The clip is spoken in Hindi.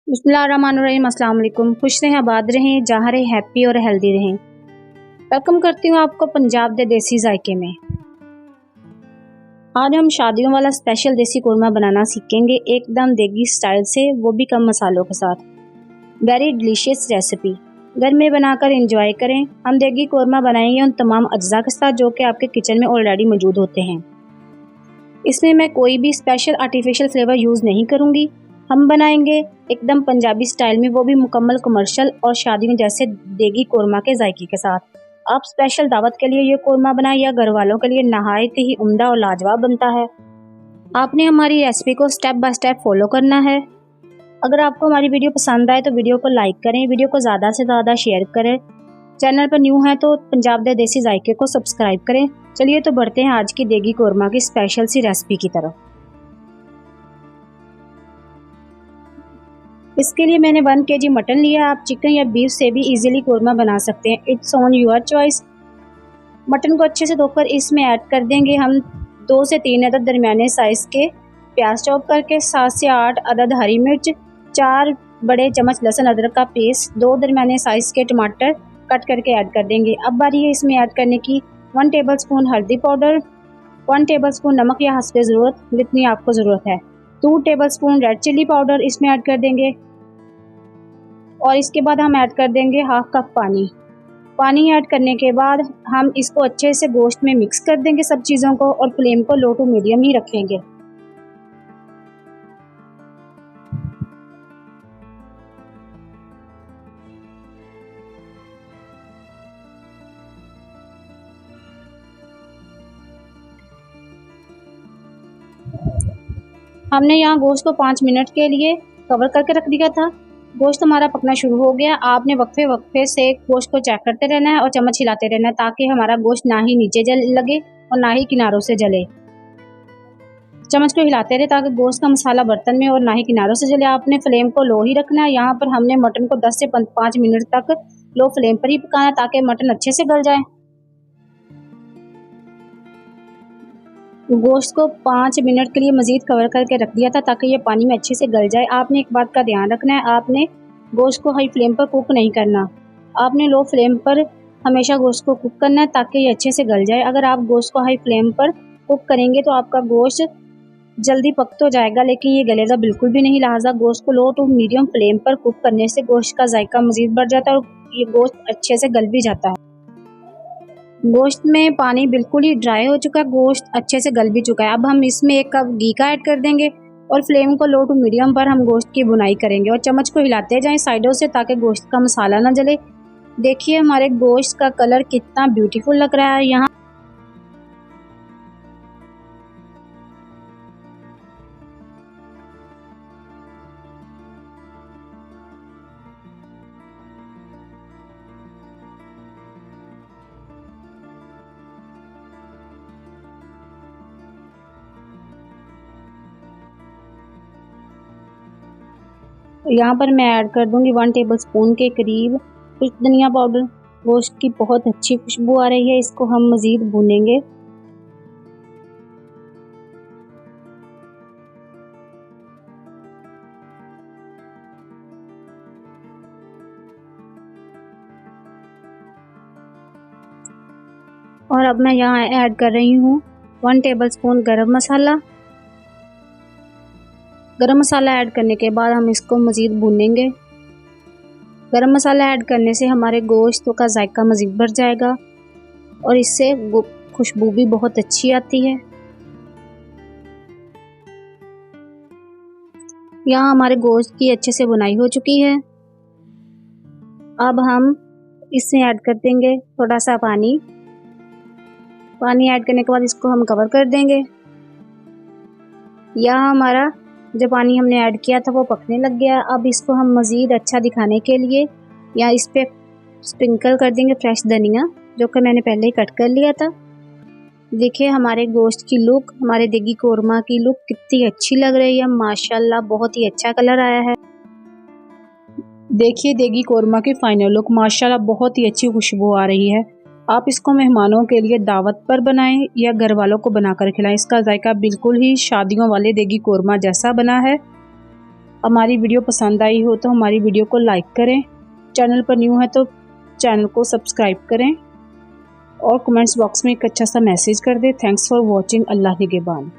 बिस्मिल्लाहिर्रहमानिर्रहीम। अस्सलाम वालेकुम। खुश रहें, आबाद रहें, जहाँ रहें हैप्पी और हेल्दी रहें। वेलकम करती हूँ आपको पंजाब के देसी जायके में। आज हम शादियों वाला स्पेशल देसी कोरमा बनाना सीखेंगे, एकदम देगी स्टाइल से, वो भी कम मसालों के साथ। वेरी डिलीशियस रेसिपी, घर में बनाकर एंजॉय करें। हम देगी कोरमा बनाएंगे उन तमाम अज्जा के साथ जो कि आपके किचन में ऑलरेडी मौजूद होते हैं। इसमें मैं कोई भी स्पेशल आर्टिफिशियल फ्लेवर यूज़ नहीं करूँगी। हम बनाएंगे एकदम पंजाबी स्टाइल में, वो भी मुकम्मल कमर्शियल और शादियों जैसे देगी कोरमा के जायके के साथ। आप स्पेशल दावत के लिए ये कोरमा बनाएं या घर वालों के लिए नहायत ही उम्दा और लाजवाब बनता है। आपने हमारी रेसिपी को स्टेप बाय स्टेप फॉलो करना है। अगर आपको हमारी वीडियो पसंद आए तो वीडियो को लाइक करें, वीडियो को ज़्यादा से ज़्यादा शेयर करें। चैनल पर न्यू है तो पंजाब के देसी जायके को सब्सक्राइब करें। चलिए तो बढ़ते हैं आज की देगी कोरमा की स्पेशल सी रेसिपी की तरफ। इसके लिए मैंने 1 kg मटन लिया। आप चिकन या बीफ से भी इजीली कोरमा बना सकते हैं, it's on your choice. Mutton को अच्छे से धोकर इसमें ऐड कर देंगे हम 2 से 3 अदद दरमियाने साइज़ के प्याज चॉप करके, 7 से 8 अदद हरी मिर्च, 4 बड़े चम्मच लहसुन अदरक का पेस्ट, 2 दरमियाने साइज़ के टमाटर कट करके ऐड कर देंगे। अब बारी है इसमें ऐड करने की 1 टेबलस्पून हल्दी पाउडर, 1 टेबलस्पून नमक या हस्बे ज़रूरत, जितनी आपको ज़रूरत है। 2 टेबलस्पून रेड चिल्ली पाउडर इसमें ऐड कर देंगे और इसके बाद हम ऐड कर देंगे 1/2 कप पानी। पानी ऐड करने के बाद हम इसको अच्छे से गोश्त में मिक्स कर देंगे सब चीज़ों को, और फ्लेम को लो टू मीडियम ही रखेंगे। हमने यहाँ गोश्त को 5 मिनट के लिए कवर करके रख दिया था। गोश्त हमारा पकना शुरू हो गया। आपने वक्फे वक्फे से गोश्त को चेक करते रहना है और चम्मच हिलाते रहना है ताकि हमारा गोश्त ना ही नीचे जल लगे और ना ही किनारों से जले। चम्मच को हिलाते रहे ताकि गोश्त का मसाला बर्तन में और ना ही किनारों से जले। आपने फ्लेम को लो ही रखना है। यहाँ पर हमने मटन को 10 से 5 मिनट तक लो फ्लेम पर ही पकाना ताकि मटन अच्छे से गल जाए। गोश्त को 5 मिनट के लिए मज़ीद कवर करके रख दिया था ताकि ये पानी में अच्छे से गल जाए। आपने एक बात का ध्यान रखना है, आपने गोश्त को हाई फ्लेम पर कुक नहीं करना। आपने लो फ्लेम पर हमेशा गोश्त को कुक करना है ताकि ये अच्छे से गल जाए। अगर आप गोश्त को हाई फ्लेम पर कुक करेंगे तो आपका गोश्त जल्दी पक तो जाएगा लेकिन ये गलेगा बिल्कुल भी नहीं। लिहाजा गोश्त को लो टू मीडियम फ्लेम पर कुक करने से गोश्त का जायका मज़ीद बढ़ जाता है और ये गोश्त अच्छे से गल भी जाता है। गोश्त में पानी बिल्कुल ही ड्राई हो चुका है, गोश्त अच्छे से गल भी चुका है। अब हम इसमें 1 कप घी का ऐड कर देंगे और फ्लेम को लो टू मीडियम पर हम गोश्त की बुनाई करेंगे और चम्मच को हिलाते जाएं साइडों से ताकि गोश्त का मसाला ना जले। देखिए हमारे गोश्त का कलर कितना ब्यूटीफुल लग रहा है। यहाँ पर मैं ऐड कर दूंगी 1 टेबलस्पून के करीब कुछ धनिया पाउडर। गोश्त की बहुत अच्छी खुशबू आ रही है, इसको हम मज़ीद भूनेंगे। और अब मैं यहाँ ऐड कर रही हूँ 1 टेबलस्पून गरम मसाला। गरम मसाला ऐड करने के बाद हम इसको मज़ीद भूनेंगे। गरम मसाला ऐड करने से हमारे गोश्त का जायका मज़ीद बढ़ जाएगा और इससे खुशबू भी बहुत अच्छी आती है। यहाँ हमारे गोश्त की अच्छे से बुनाई हो चुकी है। अब हम इसमें ऐड कर देंगे थोड़ा सा पानी। पानी ऐड करने के बाद इसको हम कवर कर देंगे। यहाँ हमारा जो पानी हमने ऐड किया था वो पकने लग गया। अब इसको हम मज़ीद अच्छा दिखाने के लिए या इस पे स्प्रिंकल कर देंगे फ्रेश धनिया, जो कि मैंने पहले ही कट कर लिया था। देखिए हमारे गोश्त की लुक, हमारे देगी कोरमा की लुक कितनी अच्छी लग रही है माशाल्लाह, बहुत ही अच्छा कलर आया है। देखिए देगी कोरमा की फाइनल लुक माशाल्लाह, बहुत ही अच्छी खुशबू आ रही है। आप इसको मेहमानों के लिए दावत पर बनाएं या घर वालों को बनाकर खिलाएं। इसका जायका बिल्कुल ही शादियों वाले देगी कोरमा जैसा बना है। हमारी वीडियो पसंद आई हो तो हमारी वीडियो को लाइक करें, चैनल पर न्यू है तो चैनल को सब्सक्राइब करें और कमेंट्स बॉक्स में एक अच्छा सा मैसेज कर दें। Thanks for watching. अल्लाह निगहबान।